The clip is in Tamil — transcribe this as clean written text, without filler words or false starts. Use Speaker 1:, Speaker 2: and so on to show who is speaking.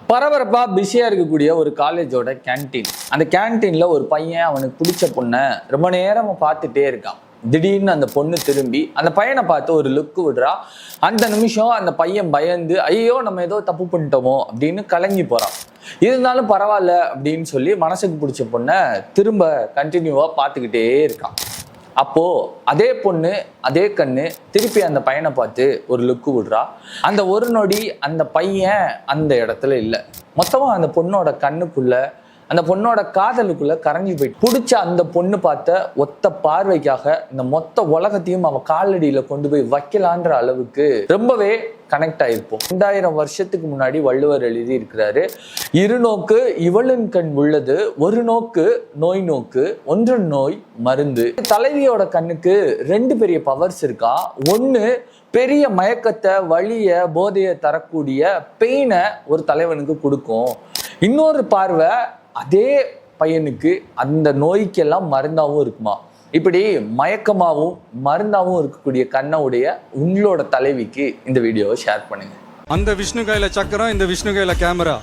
Speaker 1: பரபரப்பா பிஸியா இருக்கக்கூடிய ஒரு காலேஜோட கேன்டீன். அந்த கேன்டீன்ல ஒரு பையன் அவனுக்கு பிடிச்ச பொண்ணை ரொம்ப நேரம் பார்த்துட்டே இருக்கான். திடீர்னு அந்த பொண்ணு திரும்பி அந்த பையனை பார்த்து ஒரு லுக்கு விடுறா. அந்த நிமிஷம் அந்த பையன் பயந்து ஐயோ நம்ம ஏதோ தப்பு பண்ணிட்டோமோ அப்படின்னு கலங்கி போறான். இருந்தாலும் பரவாயில்ல அப்படின்னு சொல்லி மனசுக்கு பிடிச்ச பொண்ணை திரும்ப கண்டினியூவா பார்த்துக்கிட்டே இருக்கான். அப்போ அதே பொண்ணு அதே கண்ணு திருப்பி அந்த பையனை பார்த்து ஒரு லுக்கு விடுறா. அந்த ஒரு நொடி அந்த பையன் அந்த இடத்துல இல்லை. மொத்தமா அந்த பொண்ணோட கண்ணுக்குள்ள அந்த பொண்ணோட காதலுக்குள்ள கரைஞ்சி போயிட்டு பிடிச்ச அந்த பொண்ணு பார்த்த ஒத்த பார்வைக்காக இந்த மொத்த உலகத்தையும் அவ காலடியில கொண்டு போய் வைக்கலான்ற அளவுக்கு ரொம்பவே கனெக்ட் ஆயிருப்போம். 2000 வருஷத்துக்கு முன்னாடி வள்ளுவர் எழுதி இருக்கிறாரு, இருநோக்கு இவளின் கண் உள்ளது, ஒரு நோக்கு நோய் நோக்கு, ஒன்று நோய் மருந்து. தலைவியோட கண்ணுக்கு 2 பெரிய பவர்ஸ் இருக்கா. ஒண்ணு பெரிய மயக்கத்தை, வலிய, போதையை தரக்கூடிய பெயினை ஒரு தலைவனுக்கு கொடுக்கும். இன்னொரு பார்வை அதே பையனுக்கு அந்த நோய்க்கெல்லாம் மருந்தாகவும் இருக்குமா. இப்படி மயக்கமாகவும் மருந்தாகவும் இருக்கக்கூடிய கண்ணவுடைய உங்களோட தலைவிக்கு இந்த வீடியோவை ஷேர் பண்ணுங்க.
Speaker 2: அந்த விஷ்ணு கையில சக்கரம், இந்த விஷ்ணு கையில கேமரா.